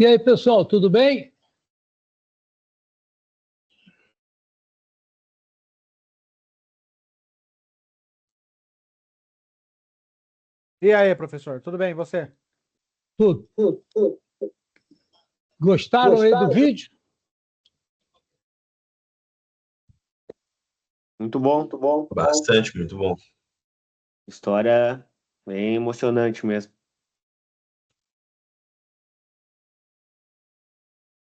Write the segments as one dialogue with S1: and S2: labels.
S1: E aí, pessoal, tudo bem?
S2: E aí, professor, tudo bem? E você?
S1: Tudo. Gostaram aí do vídeo?
S3: Muito bom, muito bom.
S4: Bastante, muito bom.
S3: História bem emocionante mesmo.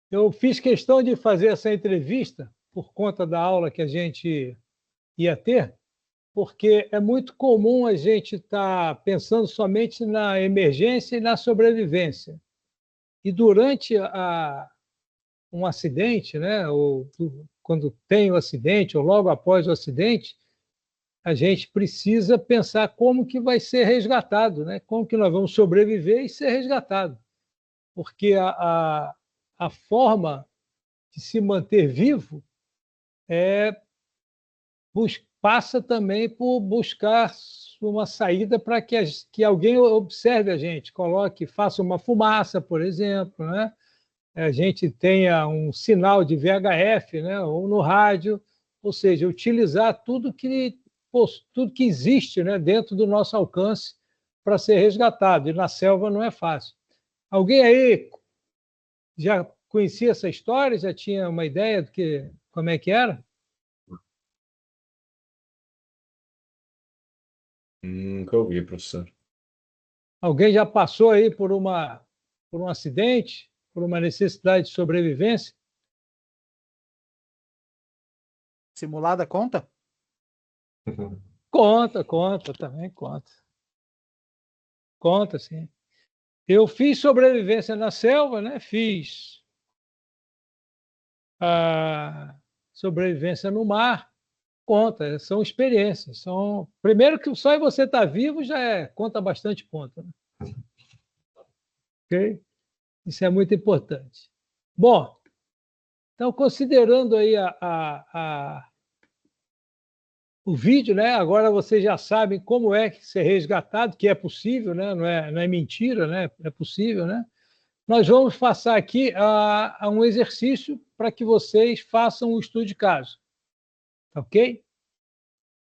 S1: Eu fiz questão de fazer essa entrevista por conta da aula que a gente ia ter, porque é muito comum a gente estar pensando somente na emergência e na sobrevivência. E durante um acidente, né, ou quando tem o acidente, ou logo após o acidente, a gente precisa pensar como que vai ser resgatado, né? Como que nós vamos sobreviver e ser resgatado. Porque a forma de se manter vivo passa também por buscar uma saída para que alguém observe a gente, faça uma fumaça, por exemplo, né? A gente tenha um sinal de VHF, né? Ou no rádio, ou seja, utilizar tudo que existe, né? Dentro do nosso alcance para ser resgatado. E na selva não é fácil. Alguém aí já conhecia essa história? Já tinha uma ideia como é que era?
S4: Nunca ouvi, professor.
S1: Alguém já passou aí por um acidente, por uma necessidade de sobrevivência?
S2: Simulada conta?
S1: Conta, também conta. Conta, sim. Eu fiz sobrevivência na selva, né? Fiz a sobrevivência no mar. Conta, são experiências. Primeiro que só você estar vivo conta bastante ponto, né? Ok? Isso é muito importante. Bom, então, considerando aí o vídeo, né? Agora vocês já sabem como é que ser resgatado, que é possível, né? Não é mentira, né? É possível, né? Nós vamos passar aqui a um exercício para que vocês façam o estudo de caso, ok?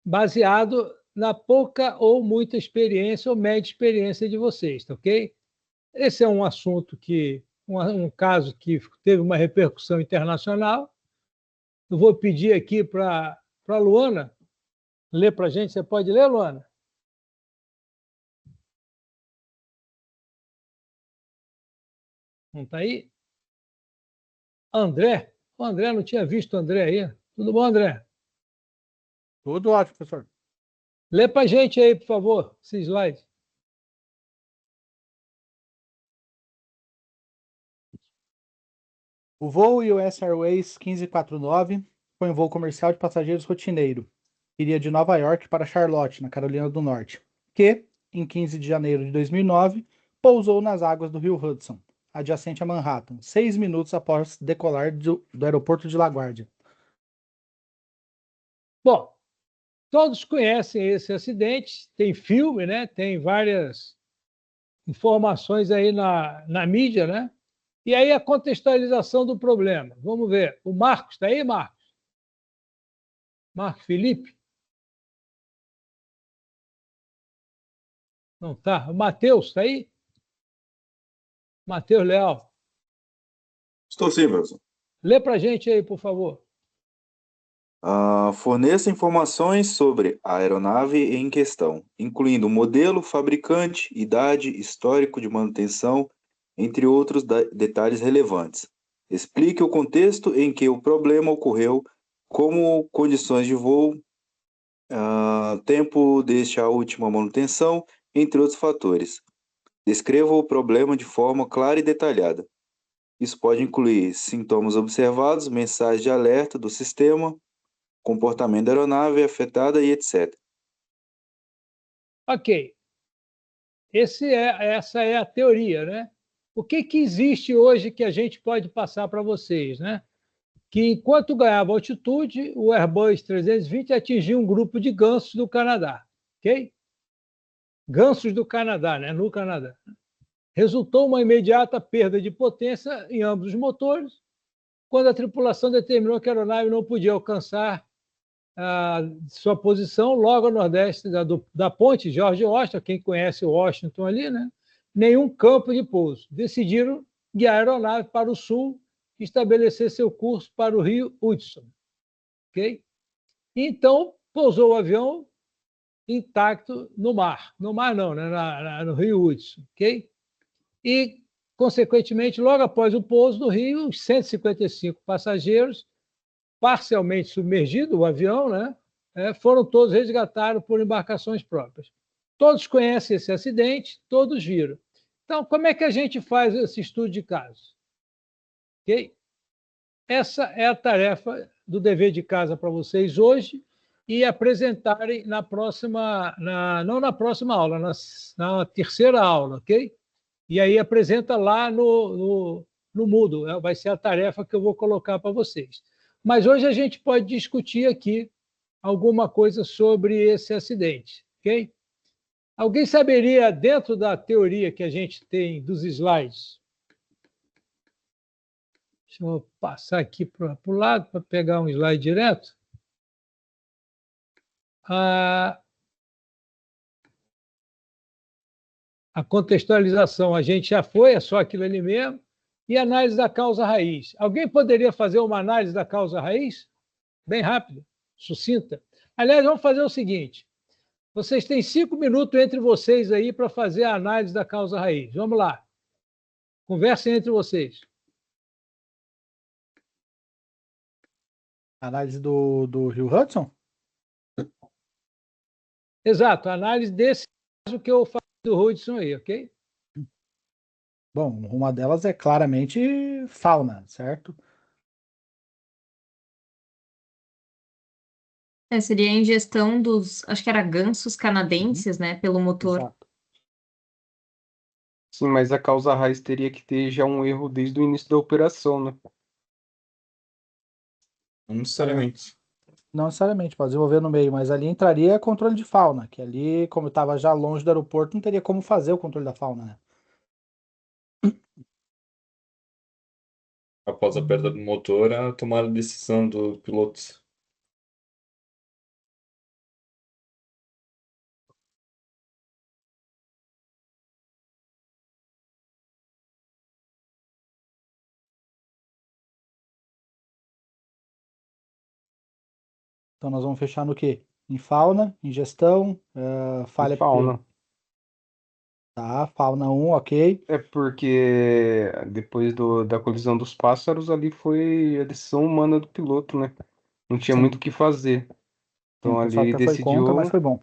S1: Baseado na pouca ou muita experiência ou média experiência de vocês, tá ok? Esse é um assunto um caso que teve uma repercussão internacional. Eu vou pedir aqui para a Luana ler para a gente. Você pode ler, Luana? Não está aí? André? O André, não tinha visto o André aí. Tudo bom, André?
S2: Tudo ótimo, professor.
S1: Lê para a gente aí, por favor, esse slide.
S2: O voo US Airways 1549 foi um voo comercial de passageiros rotineiro. Iria de Nova York para Charlotte, na Carolina do Norte, que, em 15 de janeiro de 2009, pousou nas águas do rio Hudson, adjacente a Manhattan, 6 minutos após decolar do aeroporto de LaGuardia.
S1: Bom, todos conhecem esse acidente, tem filme, né? Tem várias informações aí na mídia, né? E aí a contextualização do problema. Vamos ver. O Marcos está aí, Marcos? Marcos Felipe? Não está. O Matheus está aí? Matheus Leal.
S5: Estou sim, professor.
S1: Lê para a gente aí, por favor.
S5: Forneça informações sobre a aeronave em questão, incluindo modelo, fabricante, idade, histórico de manutenção, entre outros detalhes relevantes. Explique o contexto em que o problema ocorreu, como condições de voo, tempo desde a última manutenção, entre outros fatores. Descreva o problema de forma clara e detalhada. Isso pode incluir sintomas observados, mensagens de alerta do sistema, comportamento da aeronave afetada e etc.
S1: Ok. Essa é a teoria, né? O que existe hoje que a gente pode passar para vocês, né? Que enquanto ganhava altitude, o Airbus 320 atingiu um grupo de gansos do Canadá, ok? Gansos do Canadá, né? No Canadá. Resultou uma imediata perda de potência em ambos os motores, quando a tripulação determinou que a aeronave não podia alcançar sua posição logo a nordeste da ponte George Washington, quem conhece Washington ali, né? Nenhum campo de pouso. Decidiram guiar a aeronave para o sul e estabelecer seu curso para o rio Hudson. Okay? Então, pousou o avião intacto no mar. No mar não, né? No rio Hudson. Okay? E, consequentemente, logo após o pouso no rio, os 155 passageiros, parcialmente submergido o avião, né, foram todos resgatados por embarcações próprias. Todos conhecem esse acidente, todos viram. Então, como é que a gente faz esse estudo de caso? Okay? Essa é a tarefa do dever de casa para vocês hoje e apresentarem na próxima, não na próxima aula, na terceira aula, ok? E aí apresenta lá no Moodle, vai ser a tarefa que eu vou colocar para vocês. Mas hoje a gente pode discutir aqui alguma coisa sobre esse acidente, ok? Alguém saberia, dentro da teoria que a gente tem dos slides, deixa eu passar aqui para o lado para pegar um slide direto. A contextualização a gente já foi, é só aquilo ali mesmo. E análise da causa raiz. Alguém poderia fazer uma análise da causa raiz? Bem rápida, sucinta. Aliás, vamos fazer o seguinte. Vocês têm 5 minutos entre vocês aí para fazer a análise da causa raiz. Vamos lá. Conversem entre vocês.
S2: Análise do Rio Hudson?
S1: Exato, a análise desse caso que eu falei do Hudson aí, ok?
S2: Bom, uma delas é claramente fauna, certo?
S6: Seria a ingestão dos, acho que era gansos canadenses, né, pelo motor.
S2: Exato.
S7: Sim, mas a causa raiz teria que ter já um erro desde o início da operação, né?
S4: Não necessariamente.
S2: Não necessariamente, pode desenvolver no meio, mas ali entraria controle de fauna, que ali, como estava já longe do aeroporto, não teria como fazer o controle da fauna, né?
S4: Após a perda do motor, a tomada de decisão do piloto.
S2: Então nós vamos fechar no quê? Em fauna, ingestão, falha
S7: Fauna.
S2: Tá, fauna 1, ok.
S7: É porque depois da colisão dos pássaros, ali foi a decisão humana do piloto, né? Não tinha
S2: Sim.
S7: muito o que fazer. Então
S2: O
S7: ali
S2: pessoal
S7: ele
S2: até foi
S7: decidiu.
S2: contra, mas foi bom.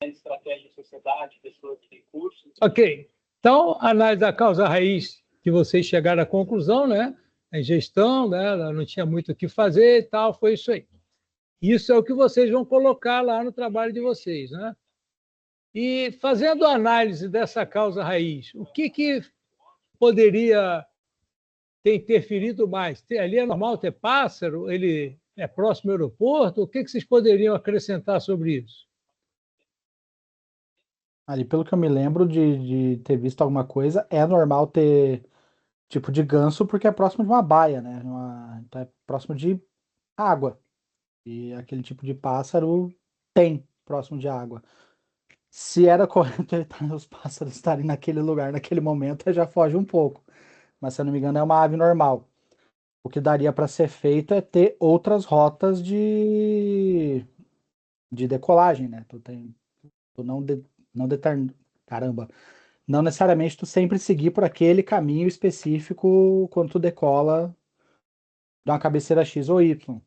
S8: Estratégia, sociedade, pessoas que têm curso.
S1: Ok. Então, a análise da causa raiz que vocês chegaram à conclusão, né? A gestão, né? Ela não tinha muito o que fazer e tal, foi isso aí. Isso é o que vocês vão colocar lá no trabalho de vocês, né? E fazendo a análise dessa causa raiz, o que poderia ter interferido mais? Ali é normal ter pássaro? Ele é próximo ao aeroporto? O que vocês poderiam acrescentar sobre isso?
S2: Ali, pelo que eu me lembro de ter visto alguma coisa, é normal ter tipo de ganso porque é próximo de uma baia, né? Então é próximo de água. E aquele tipo de pássaro tem próximo de água. Se era correto os pássaros estarem naquele lugar, naquele momento, já foge um pouco. Mas, se eu não me engano, é uma ave normal. O que daria para ser feito é ter outras rotas de decolagem, né? Tu não necessariamente tu sempre seguir por aquele caminho específico quando tu decola de uma cabeceira X ou Y.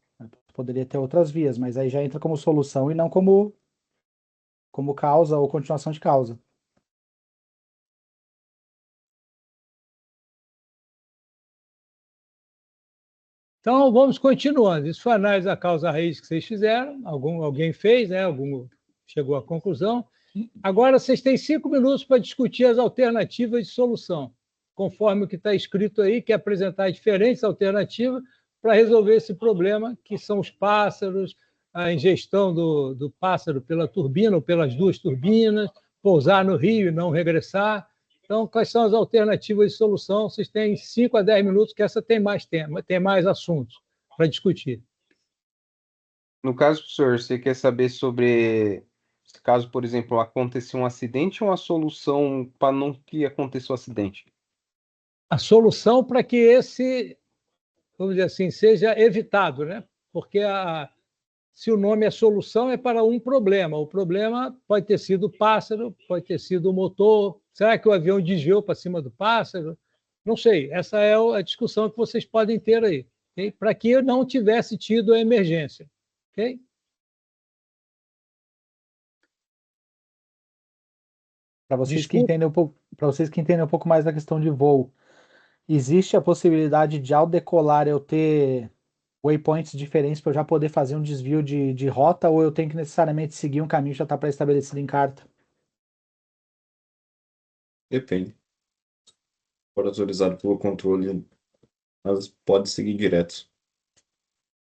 S2: Tu poderia ter outras vias, mas aí já entra como solução e não como causa ou continuação de causa.
S1: Então, vamos continuando. Isso foi a análise da causa raiz que vocês fizeram. Alguém fez, né? Algum chegou à conclusão. Agora, vocês têm 5 minutos para discutir as alternativas de solução, conforme o que está escrito aí, que é apresentar diferentes alternativas para resolver esse problema, que são os pássaros, a ingestão do pássaro pela turbina ou pelas duas turbinas, pousar no rio e não regressar. Então, quais são as alternativas de solução? Vocês têm 5 a 10 minutos, que essa tem mais tema, tem mais assuntos para discutir.
S7: No caso, professor, você quer saber sobre se caso, por exemplo, acontecer um acidente ou uma solução para não que aconteça o acidente?
S1: A solução para que esse, vamos dizer assim, seja evitado, né? Porque se o nome é solução, é para um problema. O problema pode ter sido o pássaro, pode ter sido o motor. Será que o avião desviou para cima do pássaro? Não sei. Essa é a discussão que vocês podem ter aí, okay? Para que eu não tivesse tido a emergência. Okay?
S2: Para vocês que
S1: Desculpa.
S2: entendem para vocês que entendem um pouco mais da questão de voo, existe a possibilidade de ao decolar eu ter waypoints diferentes para eu já poder fazer um desvio de rota, ou eu tenho que necessariamente seguir um caminho que já está pré-estabelecido em carta?
S4: Depende. Se for autorizado pelo controle, elas podem seguir direto.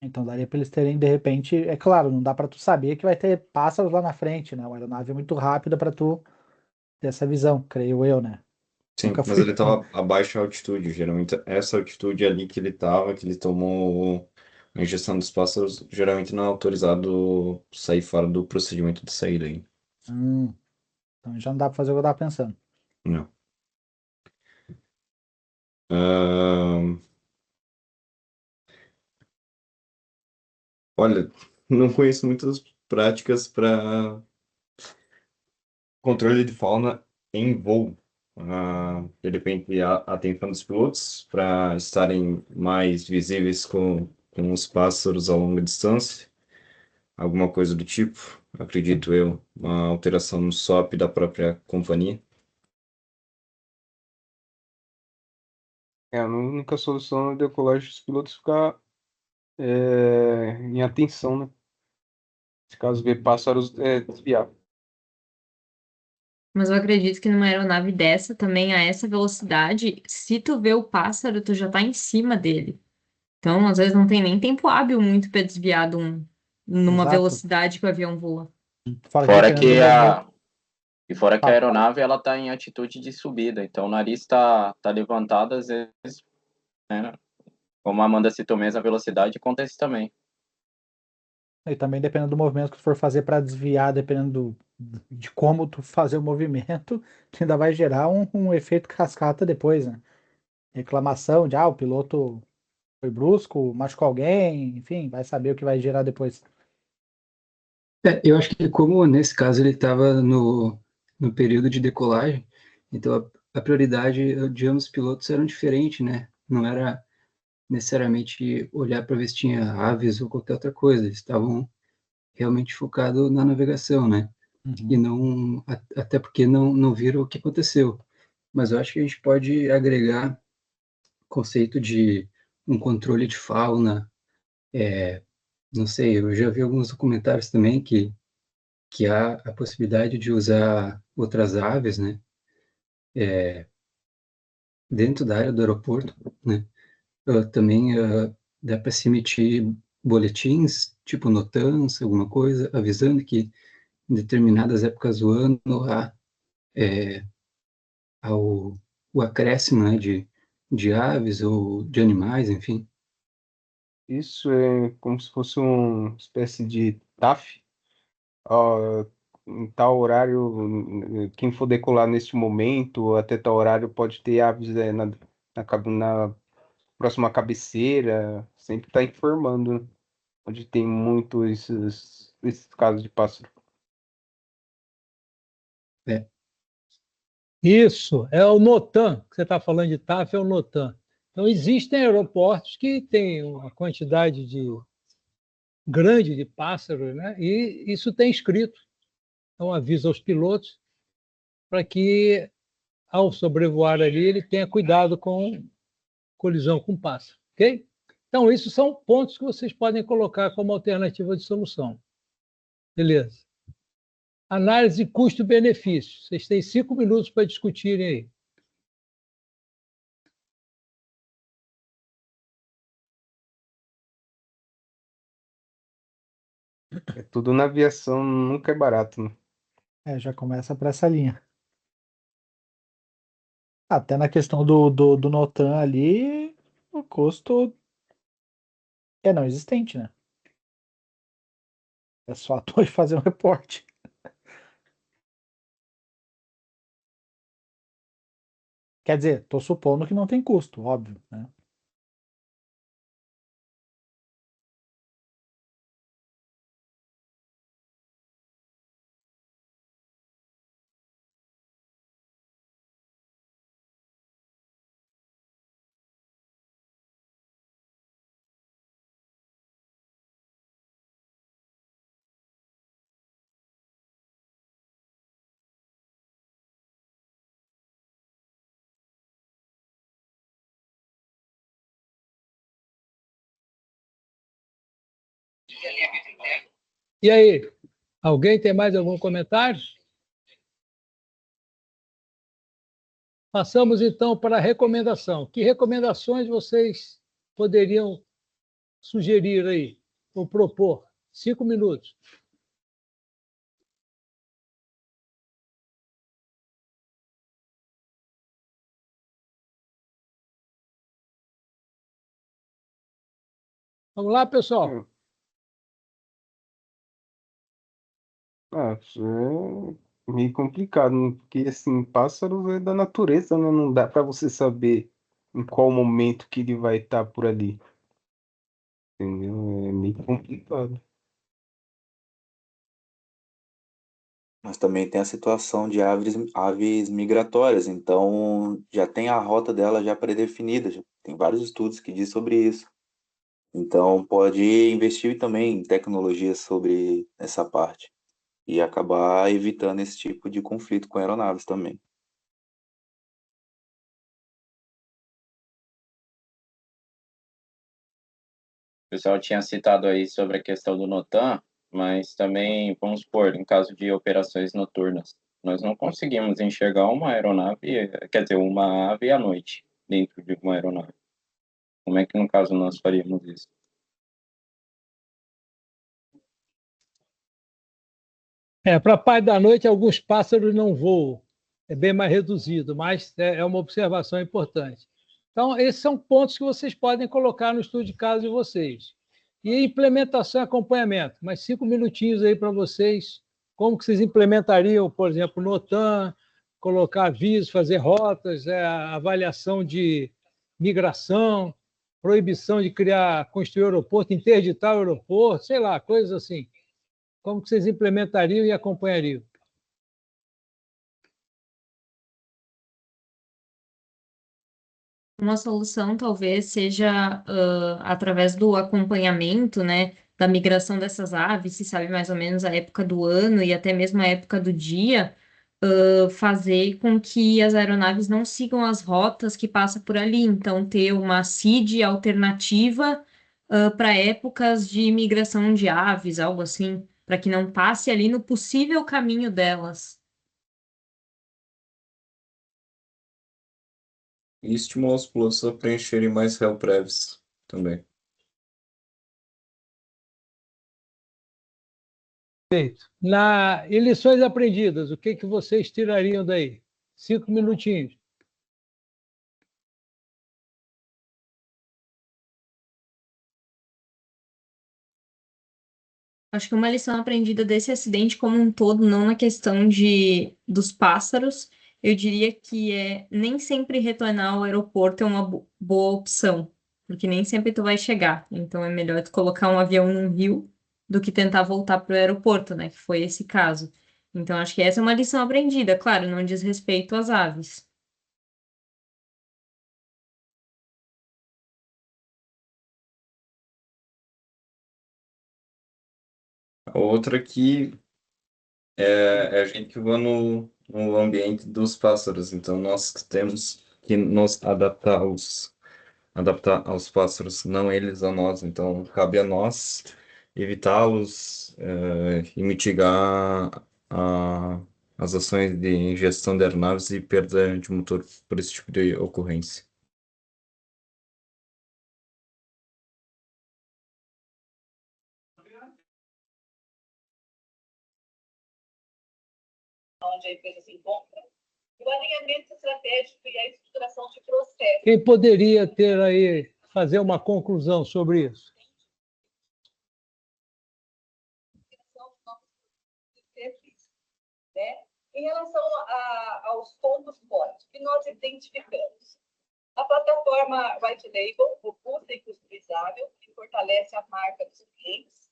S2: Então daria para eles terem, de repente, é claro, não dá para tu saber que vai ter pássaros lá na frente, né? Uma aeronave é muito rápida para tu ter essa visão, creio eu, né?
S4: Sim,
S2: Nunca
S4: mas
S2: fui.
S4: ele estava abaixo da altitude. Geralmente, essa altitude ali que ele estava, que ele tomou a injeção dos pássaros, geralmente não é autorizado sair fora do procedimento de saída aí.
S2: Então já não dá para fazer o que eu tava pensando.
S4: Não. Ahn, olha, não conheço muitas práticas para controle de fauna em voo. De repente, a atenção dos pilotos para estarem mais visíveis com os pássaros a longa distância, alguma coisa do tipo, acredito eu, uma alteração no SOP da própria companhia.
S7: A única solução é decolagem dos pilotos ficar em atenção, né? Se caso ver pássaros, desviar.
S6: Mas eu acredito que numa aeronave dessa, também a essa velocidade, se tu vê o pássaro, tu já tá em cima dele. Então, às vezes não tem nem tempo hábil muito para desviar numa
S2: Exato.
S6: velocidade que o avião voa.
S2: Fora que
S3: Fora
S2: dependendo do
S3: que
S2: movimento.
S3: a
S2: Ah,
S3: aeronave ela está em atitude de subida, então o nariz está levantado às vezes, né? Como a Amanda citou mesmo, a velocidade acontece também.
S2: e também dependendo do movimento que tu for fazer para desviar, dependendo de como tu fazer o movimento, tu ainda vai gerar um efeito cascata depois, né? Reclamação de, o piloto foi brusco, machucou alguém, enfim, vai saber o que vai gerar depois.
S9: Eu acho que como nesse caso ele estava no período de decolagem, então a prioridade de ambos os pilotos eram diferente, né? Não era necessariamente olhar para ver se tinha aves ou qualquer outra coisa, eles estavam realmente focados na navegação, né? E
S2: Uhum.
S9: não, até porque não viram o que aconteceu. Mas eu acho que a gente pode agregar conceito de um controle de fauna, não sei, eu já vi alguns documentários também que há a possibilidade de usar outras aves, né, dentro da área do aeroporto, né. Também dá para se emitir boletins, tipo NOTAMs, alguma coisa, avisando que em determinadas épocas do ano há o acréscimo, né, de aves ou de animais, enfim.
S7: Isso é como se fosse uma espécie de TAF. Ó, em tal horário, quem for decolar neste momento, até tal horário, pode ter aves na próxima cabeceira, sempre está informando, né? Onde tem muito esses casos de pássaro.
S9: É,
S1: Isso, é o NOTAM, que você está falando de TAF, é o NOTAM. Então, existem aeroportos que têm uma quantidade grande de pássaros, né? E isso tem escrito. Então, avisa aos pilotos para que, ao sobrevoar ali, ele tenha cuidado com colisão com pássaro, ok? Então, isso são pontos que vocês podem colocar como alternativa de solução. Beleza. Análise custo-benefício. Vocês têm 5 minutos para discutirem aí.
S7: Tudo na aviação nunca é barato, né?
S2: Já começa por essa linha. Até na questão do Notan ali, o custo é não existente, né? É só a torre fazer um reporte. Quer dizer, tô supondo que não tem custo, óbvio, né?
S1: E aí, alguém tem mais algum comentário? Passamos então para a recomendação. Que recomendações vocês poderiam sugerir aí, ou propor? 5 minutos. Vamos lá, pessoal.
S7: Isso é meio complicado, né? Porque assim, pássaro é da natureza, né? Não dá para você saber em qual momento que ele vai estar por ali, entendeu? É meio complicado.
S5: Mas também tem a situação de aves migratórias, então já tem a rota dela já pré-definida, tem vários estudos que dizem sobre isso. Então pode investir também em tecnologias sobre essa parte e acabar evitando esse tipo de conflito com aeronaves também.
S3: O pessoal tinha citado aí sobre a questão do Notan, mas também, vamos supor, em caso de operações noturnas, nós não conseguimos enxergar uma aeronave, quer dizer, uma ave à noite dentro de uma aeronave. Como é que, no caso, nós faríamos isso?
S1: Para a parte da noite, alguns pássaros não voam. É bem mais reduzido, mas é uma observação importante. Então, esses são pontos que vocês podem colocar no estudo de caso de vocês. E implementação e acompanhamento. Mais 5 minutinhos aí para vocês. Como que vocês implementariam, por exemplo, no OTAN, colocar avisos, fazer rotas, avaliação de migração, proibição de construir aeroporto, interditar o aeroporto, sei lá, coisas assim. Como que vocês implementariam e acompanhariam?
S6: Uma solução talvez seja através do acompanhamento, né, da migração dessas aves, se sabe mais ou menos a época do ano e até mesmo a época do dia, fazer com que as aeronaves não sigam as rotas que passam por ali. Então, ter uma CID alternativa para épocas de migração de aves, algo assim, para que não passe ali no possível caminho delas.
S4: E estimular os pilotos a preencherem mais réu prévios também.
S1: E lições aprendidas, o que vocês tirariam daí? 5 minutinhos.
S6: Acho que uma lição aprendida desse acidente como um todo, não na questão dos pássaros, eu diria que nem sempre retornar ao aeroporto é uma boa opção, porque nem sempre tu vai chegar. Então é melhor tu colocar um avião num rio do que tentar voltar para o aeroporto, né? Que foi esse caso. Então acho que essa é uma lição aprendida. Claro, não diz respeito às aves.
S4: A outra que é a gente voa no ambiente dos pássaros, então nós temos que nos adaptar aos pássaros, não eles a nós. Então cabe a nós evitá-los e mitigar as ações de ingestão de aeronaves e perda de motor por esse tipo de ocorrência.
S10: onde a empresa se encontra, o alinhamento estratégico e a estruturação de processos.
S1: Quem poderia ter aí, fazer uma conclusão sobre isso?
S10: Né? Em relação aos pontos fortes que nós identificamos, a plataforma White Label, robusta e customizável, que fortalece a marca dos clientes,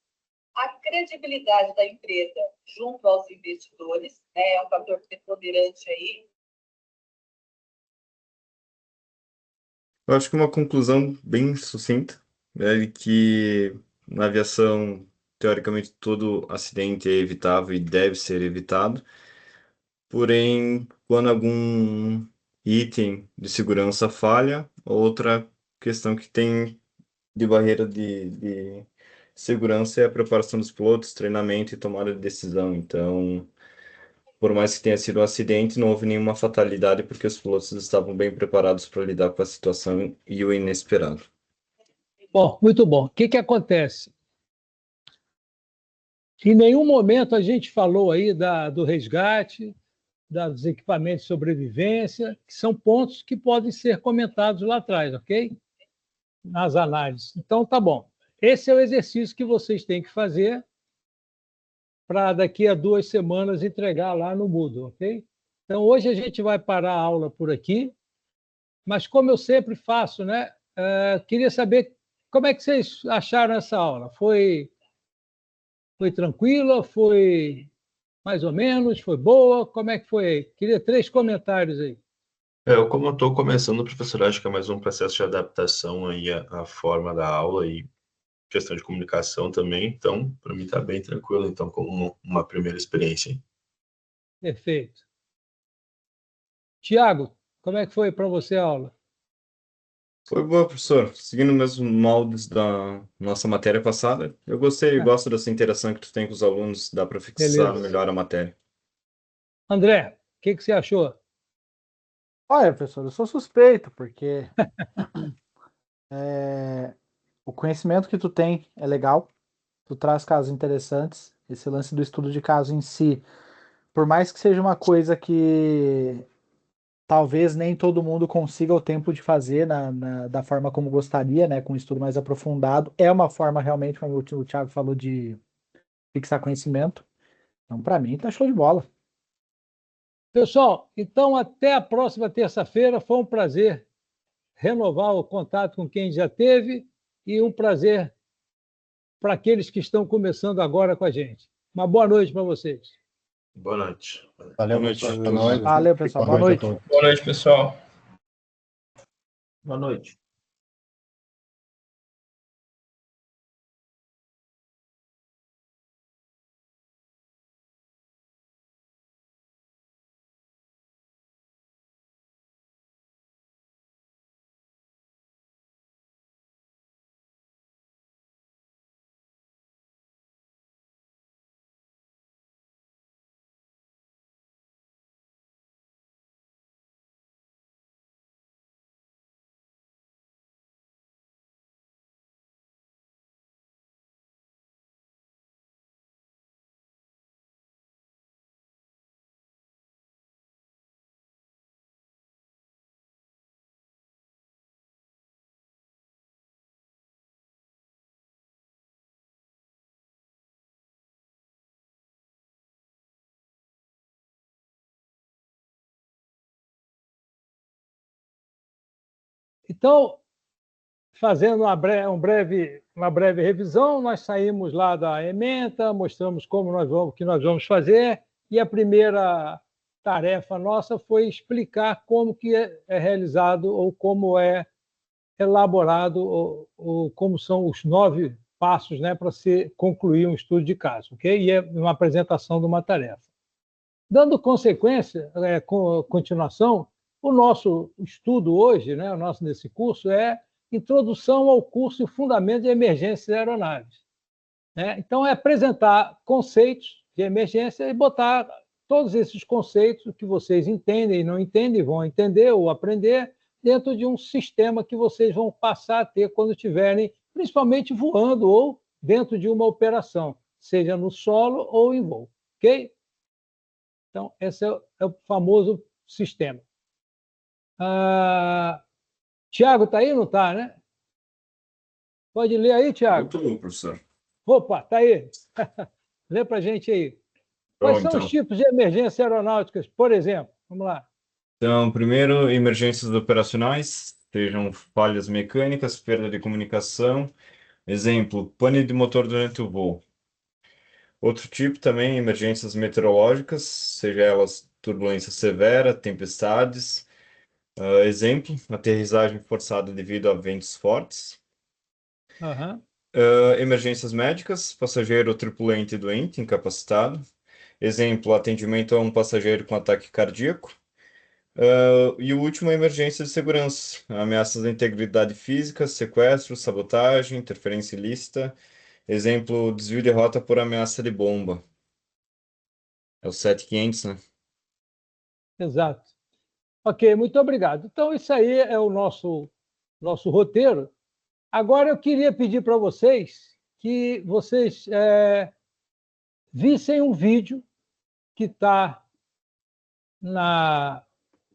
S10: a credibilidade da empresa junto aos investidores, né, é um fator preponderante aí.
S4: Eu acho que uma conclusão bem sucinta é que na aviação, teoricamente, todo acidente é evitável e deve ser evitado. Porém, quando algum item de segurança falha, outra questão que tem de barreira de segurança é a preparação dos pilotos, treinamento e tomada de decisão. Então, por mais que tenha sido um acidente, não houve nenhuma fatalidade porque os pilotos estavam bem preparados para lidar com a situação e o inesperado.
S1: Bom, muito bom. O que acontece? Em nenhum momento a gente falou aí do resgate, dos equipamentos de sobrevivência, que são pontos que podem ser comentados lá atrás, ok? Nas análises. Então, tá bom. Esse é o exercício que vocês têm que fazer para daqui a 2 semanas entregar lá no Moodle, ok? Então, hoje a gente vai parar a aula por aqui, mas como eu sempre faço, né? Queria saber como é que vocês acharam essa aula. Foi tranquila? Foi mais ou menos? Foi boa? Como é que foi aí? Queria 3 comentários aí.
S11: Como eu estou começando, professor, acho que é mais um processo de adaptação aí à forma da aula e questão de comunicação também. Então, para mim está bem tranquilo, então, como uma primeira experiência.
S1: Perfeito. Tiago, como é que foi para você a aula?
S4: Foi boa, professor. Seguindo os mesmos moldes da nossa matéria passada, eu gostei e gosto dessa interação que tu tem com os alunos, dá para fixar melhor a matéria.
S1: André, o que você achou?
S2: Olha, professor, eu sou suspeito, porque o conhecimento que tu tem é legal, tu traz casos interessantes, esse lance do estudo de caso em si, por mais que seja uma coisa que talvez nem todo mundo consiga o tempo de fazer da forma como gostaria, né, com um estudo mais aprofundado, é uma forma realmente, como o Thiago falou, de fixar conhecimento. Então, para mim, tá show de bola.
S1: Pessoal, então até a próxima terça-feira. Foi um prazer renovar o contato com quem já teve e um prazer para aqueles que estão começando agora com a gente. Uma boa noite para vocês.
S11: Boa noite.
S12: Valeu,
S11: boa noite.
S12: Boa noite.
S2: Valeu, pessoal. Boa noite.
S13: Boa noite, pessoal.
S11: Boa noite.
S1: Então, fazendo uma breve revisão, nós saímos lá da ementa, mostramos o que nós vamos fazer, e a primeira tarefa nossa foi explicar como que é realizado ou como é elaborado ou como são os 9 passos, né, para se concluir um estudo de caso, ok? E é uma apresentação de uma tarefa. Dando continuação, o nosso estudo hoje, né, o nosso nesse curso, é Introdução ao curso e Fundamentos de Emergências de Aeronaves. Então, é apresentar conceitos de emergência e botar todos esses conceitos que vocês entendem e não entendem, vão entender ou aprender, dentro de um sistema que vocês vão passar a ter quando estiverem, principalmente voando ou dentro de uma operação, seja no solo ou em voo, ok? Então, esse é o famoso sistema. Tiago está aí? Não está, né? Pode ler aí, Tiago?
S4: Voltou, professor.
S1: Opa, está aí. Lê para a gente aí. Quais são os tipos de emergências aeronáuticas, por exemplo? Vamos lá.
S4: Então, primeiro, emergências operacionais, sejam falhas mecânicas, perda de comunicação. Exemplo, pane de motor durante o voo. Outro tipo também, emergências meteorológicas, seja elas turbulência severa, tempestades. Exemplo, aterrissagem forçada devido a ventos fortes.
S1: Aham.
S4: Emergências médicas, passageiro tripulante doente, incapacitado. Exemplo, atendimento a um passageiro com ataque cardíaco. E o último, emergência de segurança, ameaças à integridade física, sequestro, sabotagem, interferência ilícita. Exemplo, desvio de rota por ameaça de bomba. É o 7500, né?
S1: Exato. Ok, muito obrigado. Então, isso aí é o nosso roteiro. Agora, eu queria pedir para vocês que vocês vissem um vídeo que está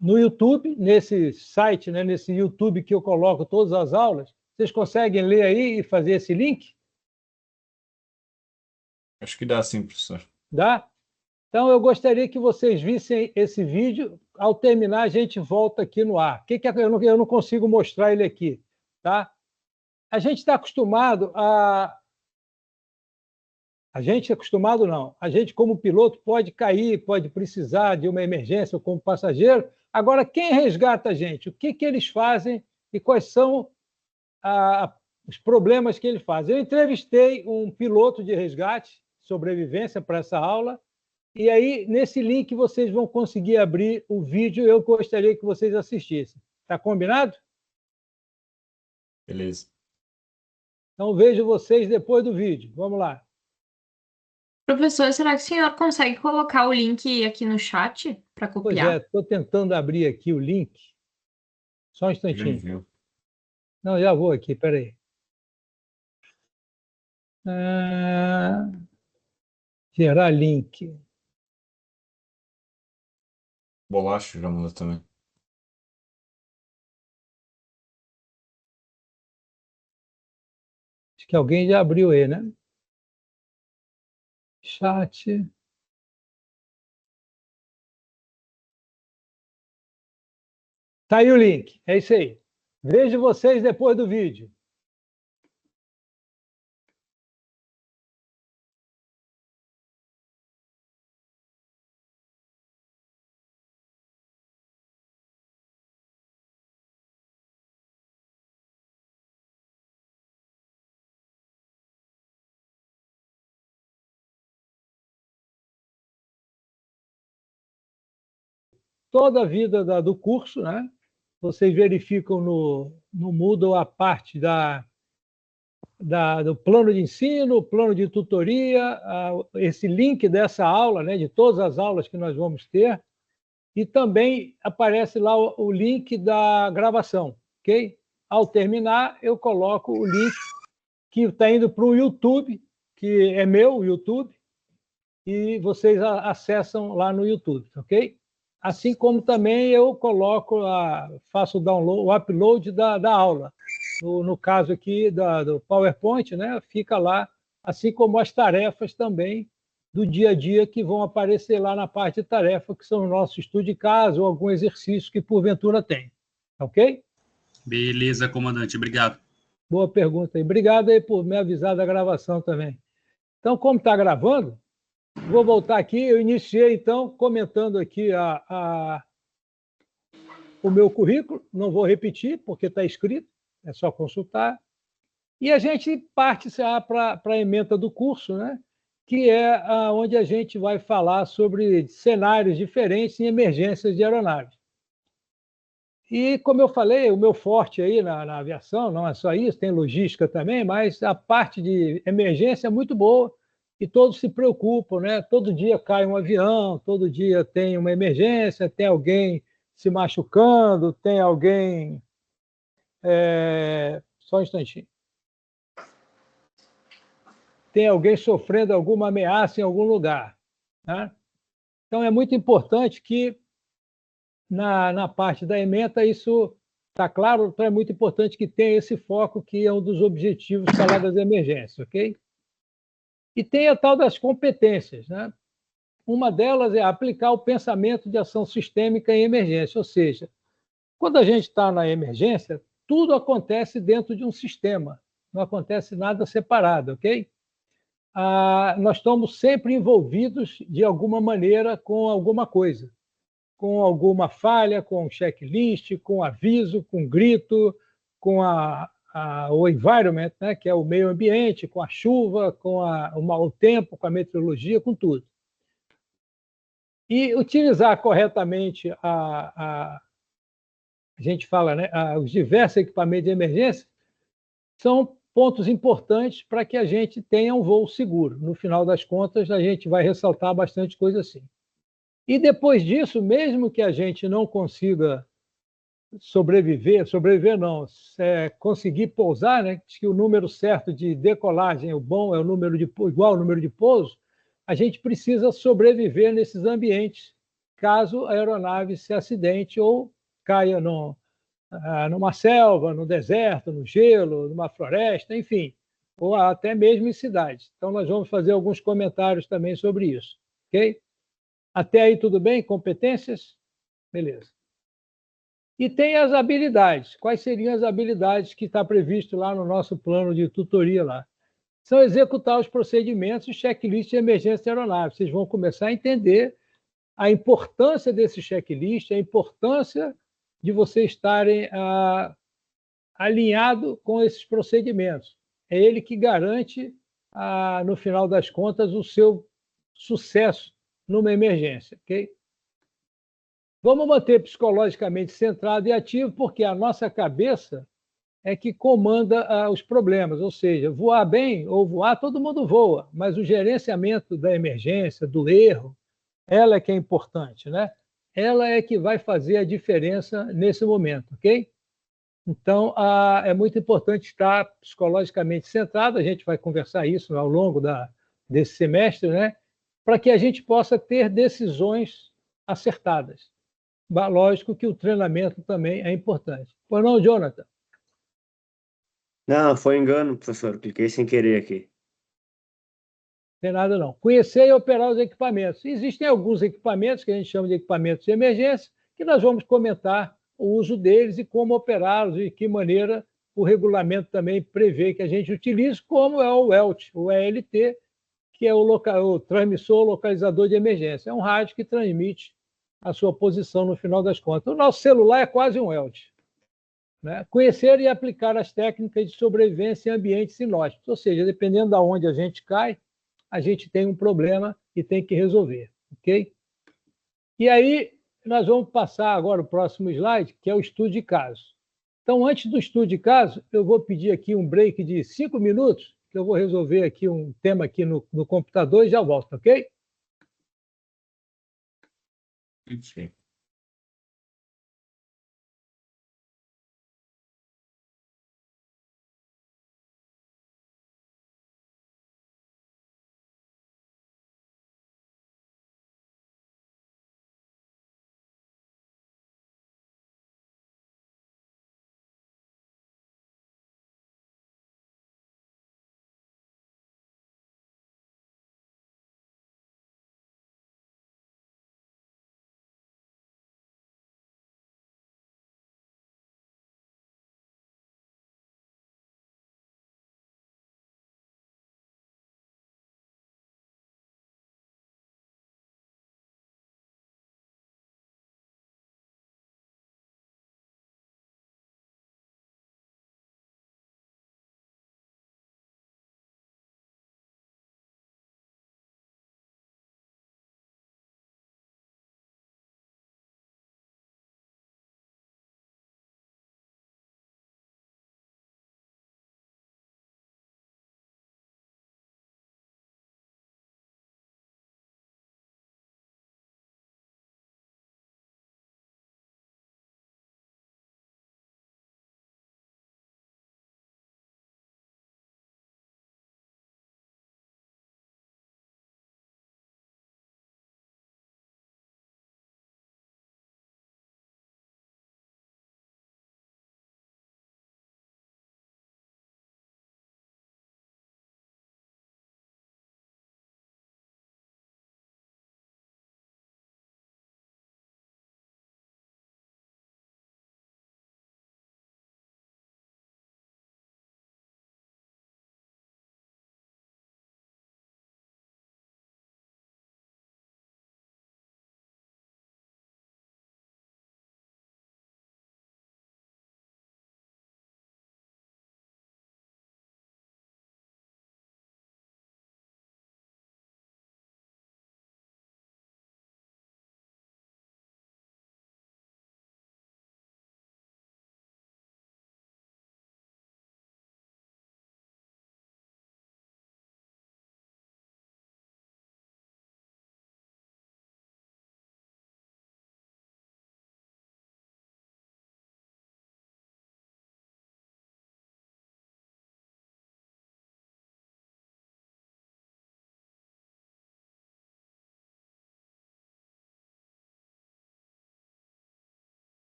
S1: no YouTube, nesse site, né, nesse YouTube que eu coloco todas as aulas. Vocês conseguem ler aí e fazer esse link?
S4: Acho que dá sim, professor.
S1: Dá? Então, eu gostaria que vocês vissem esse vídeo. Ao terminar, a gente volta aqui no ar. Eu não consigo mostrar ele aqui, tá? A gente está acostumado a... A gente acostumado não. A gente, como piloto, pode cair, pode precisar de uma emergência como passageiro. Agora, quem resgata a gente? O que eles fazem e quais são os problemas que eles fazem? Eu entrevistei um piloto de resgate, sobrevivência, para essa aula, e aí, nesse link, vocês vão conseguir abrir o vídeo. Eu gostaria que vocês assistissem. Está combinado?
S4: Beleza.
S1: Então, vejo vocês depois do vídeo. Vamos lá.
S6: Professor, será que o senhor consegue colocar o link aqui no chat para
S1: Pois
S6: copiar?
S1: estou tentando abrir aqui o link. Só um instantinho.
S4: Viu?
S1: Não, já vou aqui, peraí. Gerar link.
S4: Bolacha já mandou também.
S1: Acho que alguém já abriu aí, né? Chat. Tá aí o link. É isso aí. Vejo vocês depois do vídeo. Toda a vida do curso, né? Vocês verificam no Moodle a parte do plano de ensino, plano de tutoria, esse link dessa aula, né? De todas as aulas que nós vamos ter. E também aparece lá o link da gravação, ok? Ao terminar, eu coloco o link que está indo para o YouTube, que é meu, o YouTube, e vocês acessam lá no YouTube, ok? Assim como também eu coloco, faço o download, o upload da aula. No caso aqui do PowerPoint, né, fica lá, assim como as tarefas também do dia a dia que vão aparecer lá na parte de tarefa, que são o nosso estudo de caso ou algum exercício que porventura tem. Ok?
S12: Beleza, comandante. Obrigado.
S1: Boa pergunta aí. Obrigado aí por me avisar da gravação também. Então, como está gravando, vou voltar aqui. Eu iniciei, então, comentando aqui o meu currículo. Não vou repetir, porque está escrito, é só consultar. E a gente parte para a ementa do curso, né? Que é onde a gente vai falar sobre cenários diferentes em emergências de aeronaves. E, como eu falei, o meu forte aí na aviação, não é só isso, tem logística também, mas a parte de emergência é muito boa e todos se preocupam, né? Todo dia cai um avião, todo dia tem uma emergência, tem alguém se machucando, tem alguém... Só um instantinho. Tem alguém sofrendo alguma ameaça em algum lugar, né? Então, é muito importante que, na parte da ementa, isso está claro, então é muito importante que tenha esse foco, que é um dos objetivos falar das emergências, ok? E tem a tal das competências, né? Uma delas é aplicar o pensamento de ação sistêmica em emergência, ou seja, quando a gente está na emergência, tudo acontece dentro de um sistema, não acontece nada separado, ok? Nós estamos sempre envolvidos de alguma maneira com alguma coisa, com alguma falha, com um checklist, com aviso, com grito, com o environment, né, que é o meio ambiente, com a chuva, com o tempo, com a meteorologia, com tudo. E utilizar corretamente a gente fala, né, os diversos equipamentos de emergência são pontos importantes para que a gente tenha um voo seguro. No final das contas, a gente vai ressaltar bastante coisa assim. E depois disso, mesmo que a gente não consiga sobreviver não, conseguir pousar, né? Diz que o número certo de decolagem, o bom é o número igual ao número de pouso, a gente precisa sobreviver nesses ambientes, caso a aeronave se acidente ou caia numa selva, no deserto, no gelo, numa floresta, enfim, ou até mesmo em cidades. Então, nós vamos fazer alguns comentários também sobre isso, ok? Até aí tudo bem? Competências? Beleza. E tem as habilidades. Quais seriam as habilidades que está previsto lá no nosso plano de tutoria lá? São executar os procedimentos e checklist de emergência aeronave. Vocês vão começar a entender a importância desse checklist, a importância de vocês estarem alinhado com esses procedimentos. É ele que garante, no final das contas, o seu sucesso numa emergência, ok? Vamos manter psicologicamente centrado e ativo, porque a nossa cabeça é que comanda os problemas, ou seja, voar bem ou voar, todo mundo voa, mas o gerenciamento da emergência, do erro, ela é que é importante, né? Ela é que vai fazer a diferença nesse momento, ok? Então, é muito importante estar psicologicamente centrado, a gente vai conversar isso ao longo desse semestre, né? Para que a gente possa ter decisões acertadas. Lógico que o treinamento também é importante. Pois não, Jonathan?
S13: Não, foi engano, professor. Cliquei sem querer aqui.
S1: Tem nada não. Conhecer e operar os equipamentos. Existem alguns equipamentos que a gente chama de equipamentos de emergência, que nós vamos comentar o uso deles e como operá-los e de que maneira o regulamento também prevê que a gente utilize, como é o ELT, o ELT, que é o transmissor localizador de emergência. É um rádio que transmite a sua posição no final das contas. O nosso celular é quase um ELT. Né? Conhecer e aplicar as técnicas de sobrevivência em ambientes inóspitos, ou seja, dependendo de onde a gente cai, a gente tem um problema e tem que resolver, ok? E aí, nós vamos passar agora o próximo slide, que é o estudo de caso. Então, antes do estudo de caso, eu vou pedir aqui um break de 5 minutos, que eu vou resolver aqui um tema aqui no computador e já volto, ok?
S11: Sim.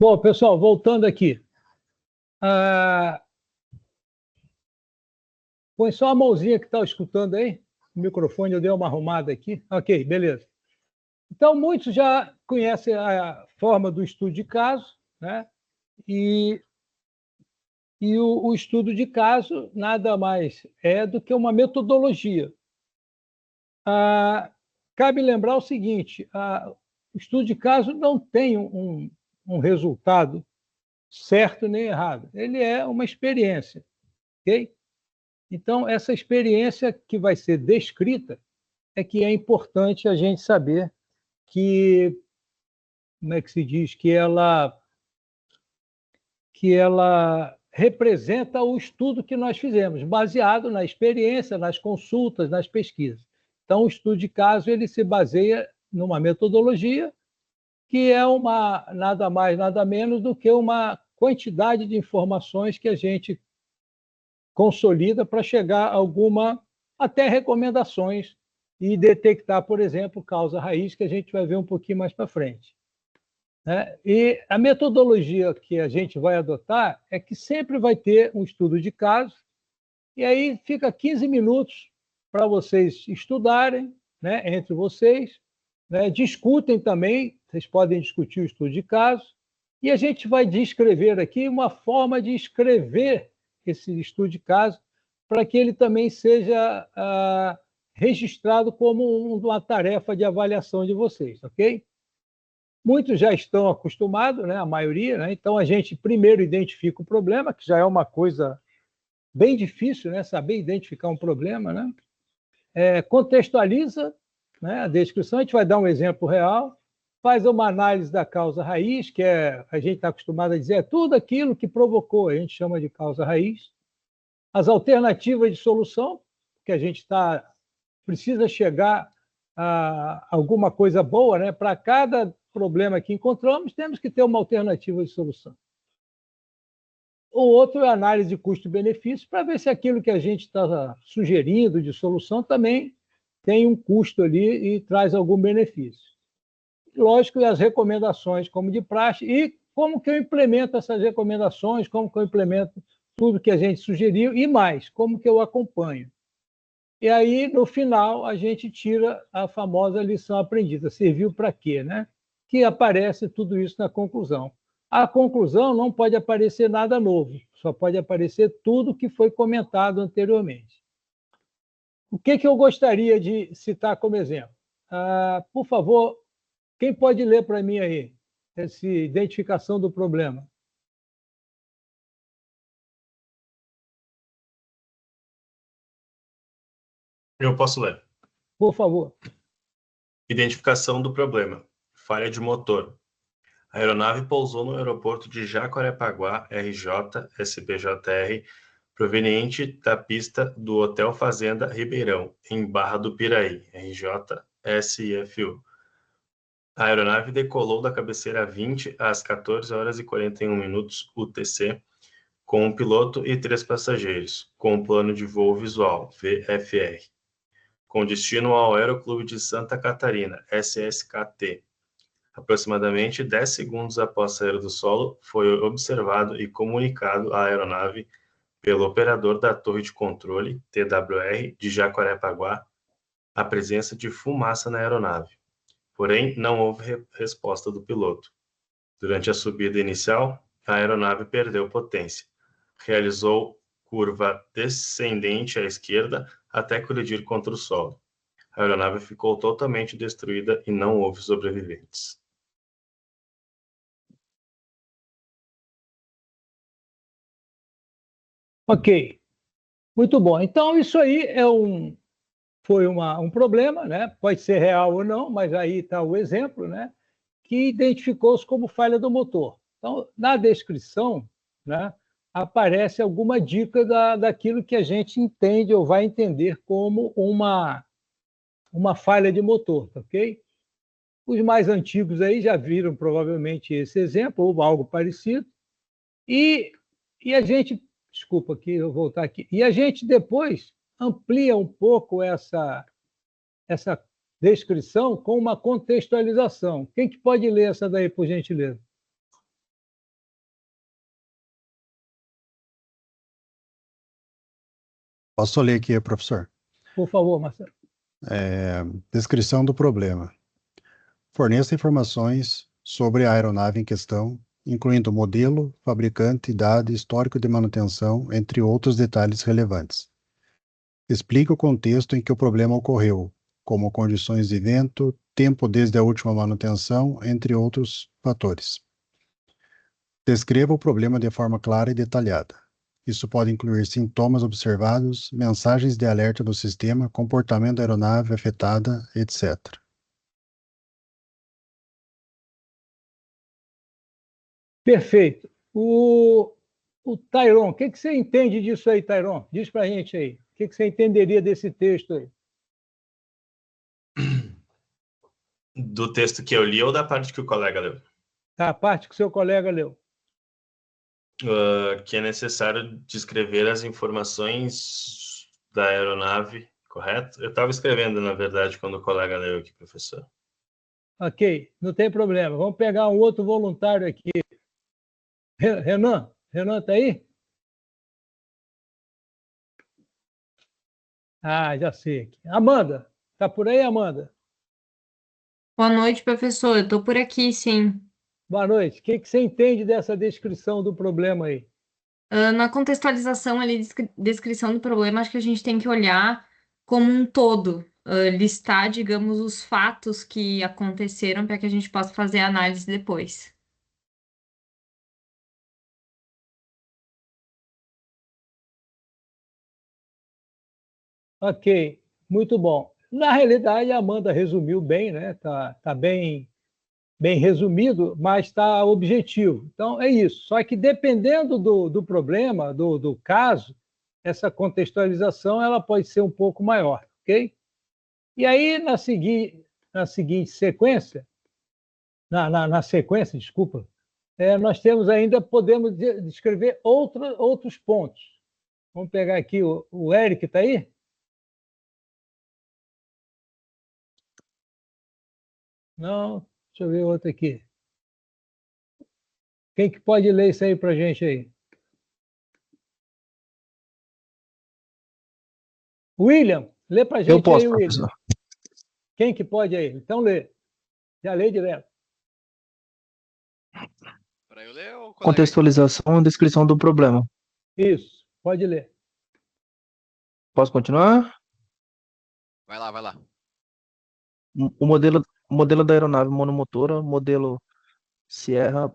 S1: Bom, pessoal, voltando aqui. Põe só a mãozinha que está escutando aí. O microfone eu dei uma arrumada aqui. Ok, beleza. Então, muitos já conhecem a forma do estudo de caso, né? E o estudo de caso nada mais é do que uma metodologia. Cabe lembrar o seguinte, o estudo de caso não tem um resultado certo nem errado. Ele é uma experiência, ok? Então, essa experiência que vai ser descrita é que é importante a gente saber que, como é que se diz, que ela representa o estudo que nós fizemos, baseado na experiência, nas consultas, nas pesquisas. Então, o estudo de caso ele se baseia numa metodologia que é nada mais, nada menos do que uma quantidade de informações que a gente consolida para chegar a até recomendações e detectar, por exemplo, causa raiz, que a gente vai ver um pouquinho mais para frente. E a metodologia que a gente vai adotar é que sempre vai ter um estudo de caso, e aí fica 15 minutos para vocês estudarem, né, entre vocês, né, discutem também, vocês podem discutir o estudo de caso, e a gente vai descrever aqui uma forma de escrever esse estudo de caso para que ele também seja registrado como uma tarefa de avaliação de vocês, ok? Muitos já estão acostumados, né, a maioria, né? Então a gente primeiro identifica o problema, que já é uma coisa bem difícil, né, saber identificar um problema, né? Contextualiza, né, a descrição, a gente vai dar um exemplo real, faz uma análise da causa raiz, que a gente está acostumado a dizer, é tudo aquilo que provocou, a gente chama de causa raiz. As alternativas de solução, que a gente precisa chegar a alguma coisa boa, né? Para cada problema que encontramos, temos que ter uma alternativa de solução. O outro é a análise de custo-benefício, para ver se aquilo que a gente está sugerindo de solução também tem um custo ali e traz algum benefício. Lógico, e as recomendações, como de praxe, e como que eu implemento essas recomendações, como que eu implemento tudo que a gente sugeriu, e mais, como que eu acompanho. E aí, no final, a gente tira a famosa lição aprendida. Serviu para quê, né? Que aparece tudo isso na conclusão. A conclusão não pode aparecer nada novo, só pode aparecer tudo que foi comentado anteriormente. O que eu gostaria de citar como exemplo? Por favor, quem pode ler para mim aí essa identificação do problema?
S11: Eu posso ler.
S1: Por favor.
S11: Identificação do problema. Falha de motor. A aeronave pousou no aeroporto de Jacarepaguá, RJ, SPJR, proveniente da pista do Hotel Fazenda Ribeirão, em Barra do Piraí, RJ, SIFU. A aeronave decolou da cabeceira 20 às 14h41 UTC, com um piloto e 3 passageiros, com um plano de voo visual, VFR, com destino ao Aeroclube de Santa Catarina, SSKT. Aproximadamente 10 segundos após sair do solo, foi observado e comunicado à aeronave pelo operador da Torre de Controle, TWR, de Jacarepaguá, a presença de fumaça na aeronave. Porém, não houve resposta do piloto. Durante a subida inicial, a aeronave perdeu potência. Realizou curva descendente à esquerda até colidir contra o solo. A aeronave ficou totalmente destruída e não houve sobreviventes.
S1: Ok, muito bom. Então, isso aí foi um problema, né? Pode ser real ou não, mas aí está o exemplo, né? Que identificou-se como falha do motor. Então, na descrição, né, aparece alguma dica daquilo que a gente entende ou vai entender como uma falha de motor, ok? Os mais antigos aí já viram provavelmente esse exemplo ou algo parecido. E a gente, desculpa aqui, eu vou voltar aqui. E a gente depois amplia um pouco essa descrição com uma contextualização. Quem que pode ler essa daí, por gentileza?
S14: Posso ler aqui, professor?
S1: Por favor, Marcelo.
S14: Descrição do problema. Forneça informações sobre a aeronave em questão, incluindo modelo, fabricante, idade, histórico de manutenção, entre outros detalhes relevantes. Explique o contexto em que o problema ocorreu, como condições de vento, tempo desde a última manutenção, entre outros fatores. Descreva o problema de forma clara e detalhada. Isso pode incluir sintomas observados, mensagens de alerta do sistema, comportamento da aeronave afetada, etc.
S1: Perfeito. O Tayron, o que você entende disso aí, Tayron? Diz para a gente aí. O que você entenderia desse texto aí?
S11: Do texto que eu li ou da parte que o colega leu?
S1: A parte que o seu colega leu.
S11: Que é necessário descrever as informações da aeronave, correto? Eu estava escrevendo, na verdade, quando o colega leu aqui, professor.
S1: Ok, não tem problema. Vamos pegar um outro voluntário aqui. Renan está aí? Ah, já sei aqui. Amanda, está por aí, Amanda?
S6: Boa noite, professor. Eu estou por aqui, sim.
S1: Boa noite. O que você entende dessa descrição do problema aí?
S6: Na contextualização ali, descrição do problema, acho que a gente tem que olhar como um todo, listar, digamos, os fatos que aconteceram para que a gente possa fazer a análise depois.
S1: Ok, muito bom. Na realidade, a Amanda resumiu bem, né? Tá bem resumido, mas está objetivo. Então, é isso. Só que dependendo do problema, do caso, essa contextualização ela pode ser um pouco maior, ok? E aí, na seguinte sequência, na sequência, desculpa, nós temos ainda, podemos descrever outros pontos. Vamos pegar aqui, o Eric está aí? Não, deixa eu ver outro aqui. Quem que pode ler isso aí para a gente aí? William, lê para a gente.
S15: Eu posso,
S1: aí,
S15: professor.
S1: William. Quem que pode aí? Então lê. Já lê direto.
S16: Para eu ler ou
S15: Contextualização e descrição do problema.
S1: Isso, pode ler.
S15: Posso continuar?
S16: Vai lá.
S15: O modelo da aeronave monomotora, modelo Sierra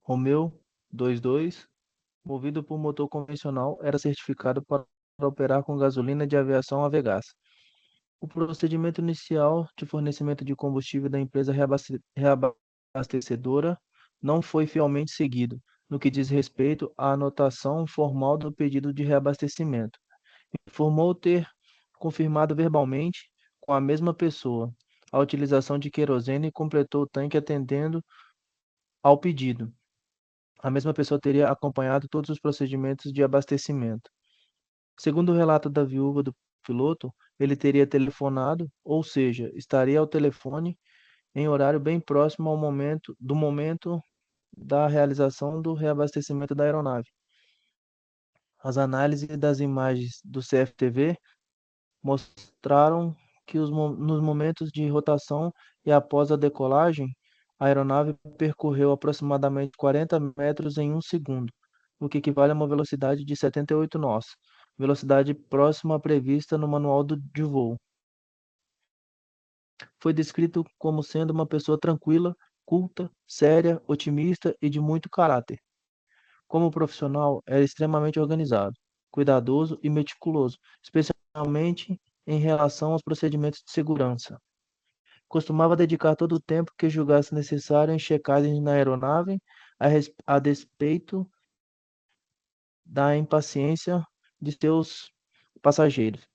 S15: Romeo 22, movido por motor convencional, era certificado para operar com gasolina de aviação Avegás. O procedimento inicial de fornecimento de combustível da empresa reabastecedora não foi fielmente seguido, no que diz respeito à anotação formal do pedido de reabastecimento. Informou ter confirmado verbalmente com a mesma pessoa a utilização de querosene e completou o tanque atendendo ao pedido. A mesma pessoa teria acompanhado todos os procedimentos de abastecimento. Segundo o relato da viúva do piloto, ele teria telefonado, ou seja, estaria ao telefone em horário bem próximo ao momento da realização do reabastecimento da aeronave. As análises das imagens do CFTV mostraram que nos momentos de rotação e após a decolagem, a aeronave percorreu aproximadamente 40 metros em 1 segundo, o que equivale a uma velocidade de 78 nós, velocidade próxima à prevista no manual de voo. Foi descrito como sendo uma pessoa tranquila, culta, séria, otimista e de muito caráter. Como profissional, era extremamente organizado, cuidadoso e meticuloso, especialmente em relação aos procedimentos de segurança. Costumava dedicar todo o tempo que julgasse necessário em checagens na aeronave, a despeito da impaciência de seus passageiros.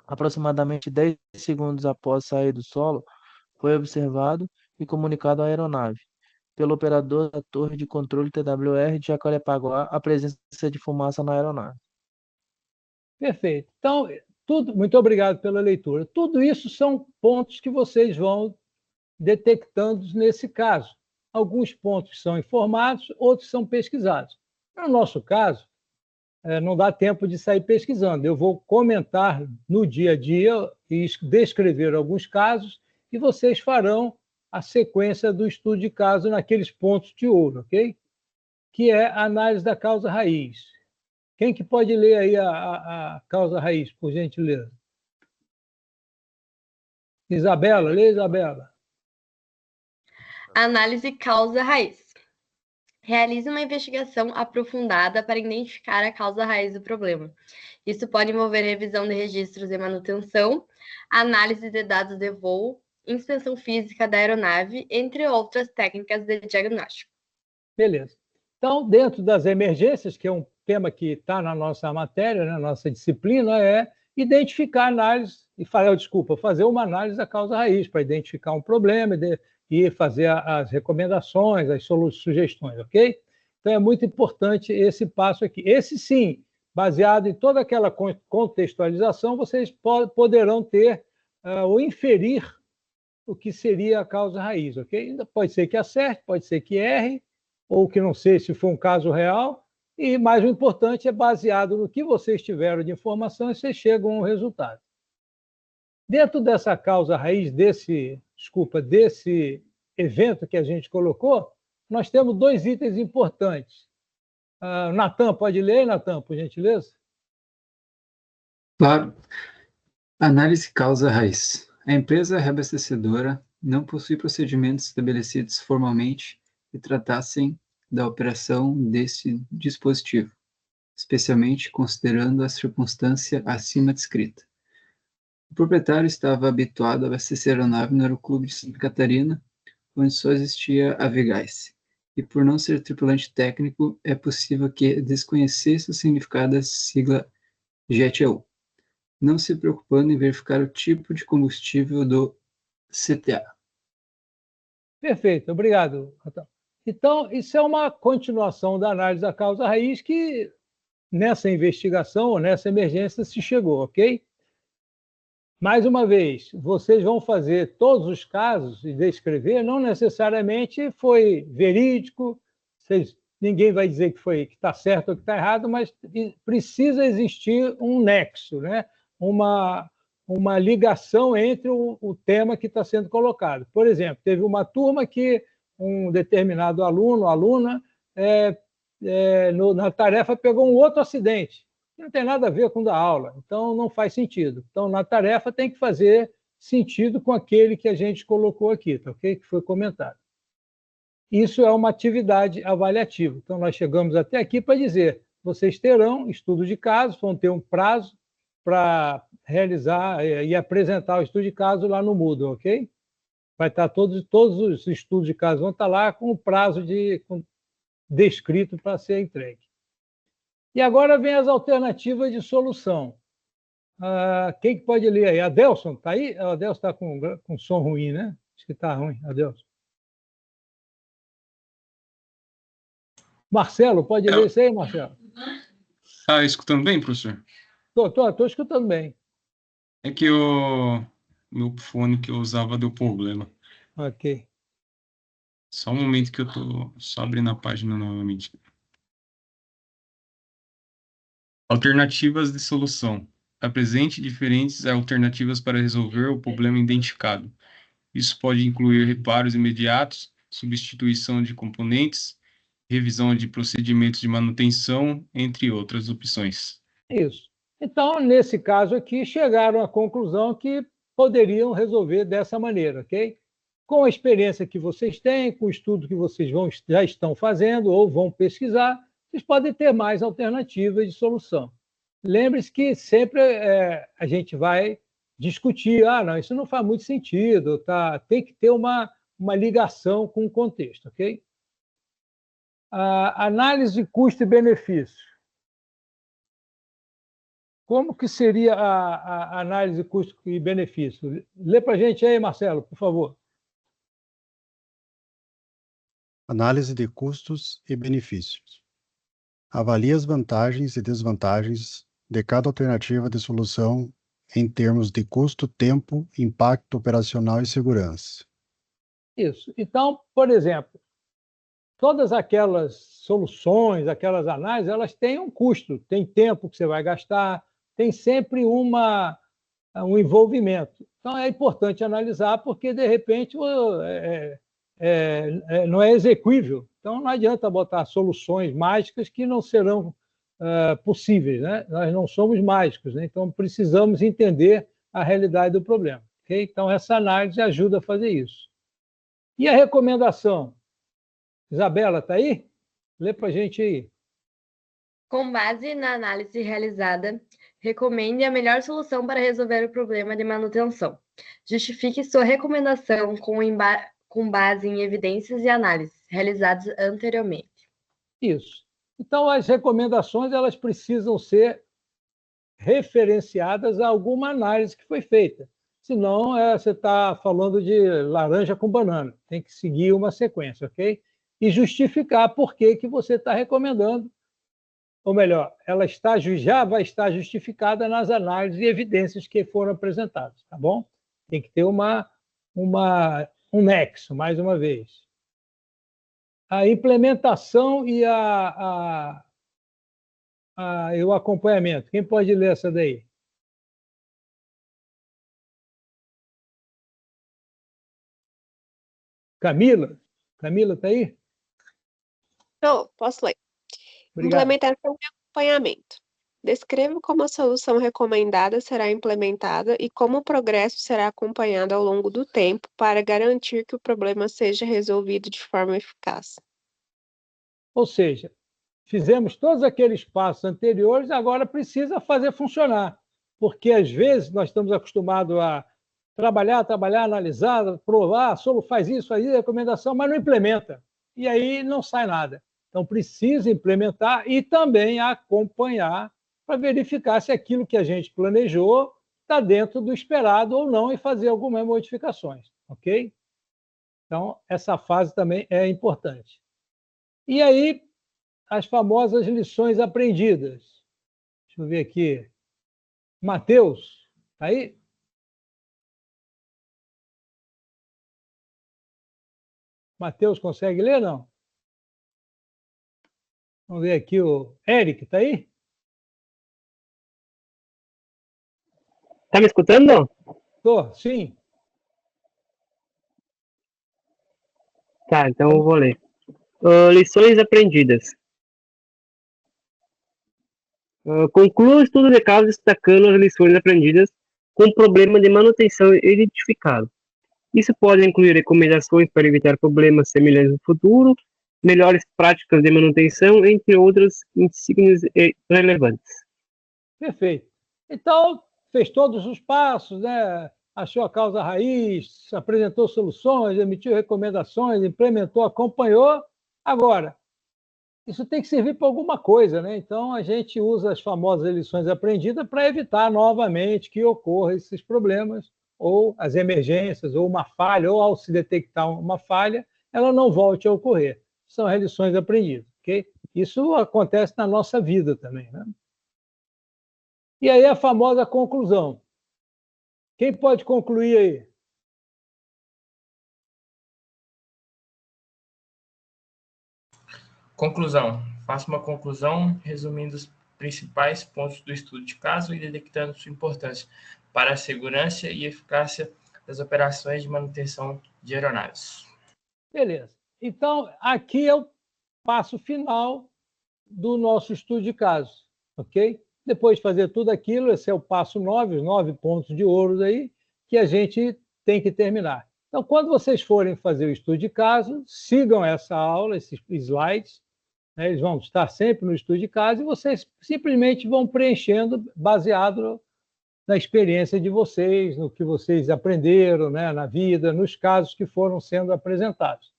S15: Aproximadamente 10 segundos após sair do solo, foi observado e comunicado à aeronave, pelo operador da torre de controle TWR de Jacarepaguá, a presença de fumaça na aeronave.
S1: Perfeito. Então, muito obrigado pela leitura. Tudo isso são pontos que vocês vão detectando nesse caso. Alguns pontos são informados, outros são pesquisados. No nosso caso, não dá tempo de sair pesquisando. Eu vou comentar no dia a dia e descrever alguns casos e vocês farão a sequência do estudo de caso naqueles pontos de ouro, ok? Que é a análise da causa raiz. Quem que pode ler aí a causa raiz, por gentileza? Isabela, lê, Isabela.
S17: Análise causa-raiz. Realize uma investigação aprofundada para identificar a causa raiz do problema. Isso pode envolver revisão de registros de manutenção, análise de dados de voo, inspeção física da aeronave, entre outras técnicas de diagnóstico.
S1: Beleza. Então, dentro das emergências, que é um tema que está na nossa matéria, na nossa disciplina, é identificar a análise e fazer uma análise da causa raiz para identificar um problema e fazer as recomendações, as sugestões, ok? Então, é muito importante esse passo aqui. Esse, sim, baseado em toda aquela contextualização, vocês poderão ter ou inferir o que seria a causa raiz, ok? Pode ser que acerte, pode ser que erre, ou que não sei se for um caso real, e mais o importante é baseado no que vocês tiveram de informação e vocês chegam a um resultado. Dentro dessa causa raiz, desse evento que a gente colocou, nós temos 2 itens importantes. Natan, pode ler, Natan, por gentileza?
S9: Claro. Análise causa-raiz. A empresa reabastecedora não possui procedimentos estabelecidos formalmente que tratassem da operação desse dispositivo, especialmente considerando a circunstância acima descrita. O proprietário estava habituado a abastecer a aeronave no Aeroclube de Santa Catarina, onde só existia a Vegas, e por não ser tripulante técnico, é possível que desconhecesse o significado da sigla JET-EU, não se preocupando em verificar o tipo de combustível do CTA.
S1: Perfeito, obrigado. Então, isso é uma continuação da análise da causa raiz que nessa investigação ou nessa emergência se chegou, ok? Mais uma vez, vocês vão fazer todos os casos e descrever, não necessariamente foi verídico, ninguém vai dizer que está certo ou que está errado, mas precisa existir um nexo, né? uma ligação entre o tema que está sendo colocado. Por exemplo, teve uma turma que um determinado aluno ou aluna na tarefa pegou um outro acidente, que não tem nada a ver com o da aula, então não faz sentido. Então, na tarefa tem que fazer sentido com aquele que a gente colocou aqui, tá ok? Que foi comentado. Isso é uma atividade avaliativa. Então, nós chegamos até aqui para dizer, vocês terão estudo de caso, vão ter um prazo para realizar e apresentar o estudo de caso lá no Moodle, ok? Vai estar todos os estudos de caso vão estar lá com o prazo descrito para ser entregue. E agora vem as alternativas de solução. Quem que pode ler aí? Adelson, está aí? A Adelson está com som ruim, né? Acho que está ruim, Adelson. Marcelo, pode ler isso aí, Marcelo?
S12: Está escutando bem, professor?
S1: Estou escutando bem.
S12: É que o meu fone que eu usava deu problema.
S1: Ok.
S12: Só um momento que eu estou só abrindo a página novamente. Alternativas de solução. Apresente diferentes alternativas para resolver o problema identificado. Isso pode incluir reparos imediatos, substituição de componentes, revisão de procedimentos de manutenção, entre outras opções.
S1: Isso. Então, nesse caso aqui, chegaram à conclusão que poderiam resolver dessa maneira, ok? Com a experiência que vocês têm, com o estudo que vocês já estão fazendo ou vão pesquisar, vocês podem ter mais alternativas de solução. Lembre-se que sempre a gente vai discutir, não, isso não faz muito sentido, tá? Tem que ter uma ligação com o contexto, ok? A análise de custo e benefício. Como que seria a análise de custo e benefício? Lê para a gente aí, Marcelo, por favor.
S14: Análise de custos e benefícios. Avalie as vantagens e desvantagens de cada alternativa de solução em termos de custo, tempo, impacto operacional e segurança.
S1: Isso. Então, por exemplo, todas aquelas soluções, aquelas análises, elas têm um custo, tem tempo que você vai gastar, tem sempre um envolvimento. Então, é importante analisar, porque, de repente, não é exequível. Então, não adianta botar soluções mágicas que não serão possíveis, né? Nós não somos mágicos, né? Então, precisamos entender a realidade do problema. Okay? Então, essa análise ajuda a fazer isso. E a recomendação? Isabela, está aí? Lê para a gente aí.
S17: Com base na análise realizada, recomende a melhor solução para resolver o problema de manutenção. Justifique sua recomendação com base em evidências e análises realizadas anteriormente.
S1: Isso. Então, as recomendações elas precisam ser referenciadas a alguma análise que foi feita. Senão, você está falando de laranja com banana. Tem que seguir uma sequência, ok? E justificar por que você está recomendando. Ou melhor, ela já vai estar justificada nas análises e evidências que foram apresentadas, tá bom? Tem que ter um nexo, mais uma vez. A implementação e o acompanhamento. Quem pode ler essa daí? Camila? Camila está aí?
S18: Não, posso ler.
S1: Obrigado.
S18: Implementação e acompanhamento. Descreva como a solução recomendada será implementada e como o progresso será acompanhado ao longo do tempo para garantir que o problema seja resolvido de forma eficaz.
S1: Ou seja, fizemos todos aqueles passos anteriores, agora precisa fazer funcionar. Porque, às vezes, nós estamos acostumados a trabalhar, analisar, provar, faz isso, faz isso, recomendação, mas não implementa. E aí não sai nada. Então, precisa implementar e também acompanhar para verificar se aquilo que a gente planejou está dentro do esperado ou não e fazer algumas modificações, ok? Então, essa fase também é importante. E aí, as famosas lições aprendidas. Deixa eu ver aqui. Matheus, está aí? Matheus, consegue ler, não? Vamos ver aqui o Eric, está aí?
S19: Tá me escutando?
S1: Estou, sim.
S19: Tá, então eu vou ler. Lições aprendidas. Conclua o estudo de caso destacando as lições aprendidas com o problema de manutenção identificado. Isso pode incluir recomendações para evitar problemas semelhantes no futuro, melhores práticas de manutenção, entre outras insígnias relevantes.
S1: Perfeito. Então, fez todos os passos, né? Achou a causa raiz, apresentou soluções, emitiu recomendações, implementou, acompanhou. Agora, isso tem que servir para alguma coisa, né? Então, a gente usa as famosas lições aprendidas para evitar novamente que ocorram esses problemas, ou as emergências, ou uma falha, ou ao se detectar uma falha, ela não volte a ocorrer. São as lições aprendidas, ok? Isso acontece na nossa vida também, né? E aí a famosa conclusão. Quem pode concluir aí?
S20: Conclusão. Faça uma conclusão resumindo os principais pontos do estudo de caso e detectando sua importância para a segurança e eficácia das operações de manutenção de aeronaves.
S1: Beleza. Então, aqui é o passo final do nosso estudo de caso, ok? Depois de fazer tudo aquilo, esse é o passo 9, os 9 pontos de ouro aí, que a gente tem que terminar. Então, quando vocês forem fazer o estudo de caso, sigam essa aula, esses slides, né? Eles vão estar sempre no estudo de caso e vocês simplesmente vão preenchendo baseado na experiência de vocês, no que vocês aprenderam, né, na vida, nos casos que foram sendo apresentados.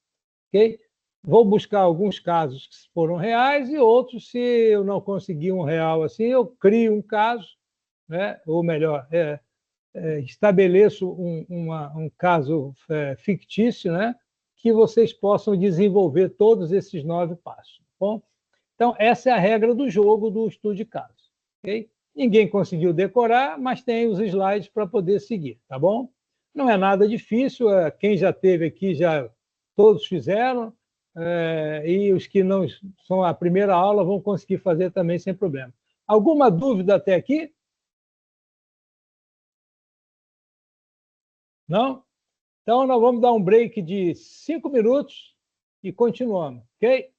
S1: Ok? Vou buscar alguns casos que foram reais e outros, se eu não conseguir um real assim, eu crio um caso, né? Ou melhor, estabeleço um caso fictício, né? Que vocês possam desenvolver todos esses 9 passos. Tá bom? Então, essa é a regra do jogo do estudo de caso. Okay? Ninguém conseguiu decorar, mas tem os slides para poder seguir, tá bom? Não é nada difícil, quem já teve aqui, já todos fizeram. e os que não são a primeira aula vão conseguir fazer também sem problema. Alguma dúvida até aqui? Não? Então, nós vamos dar um break de 5 minutos e continuamos, ok?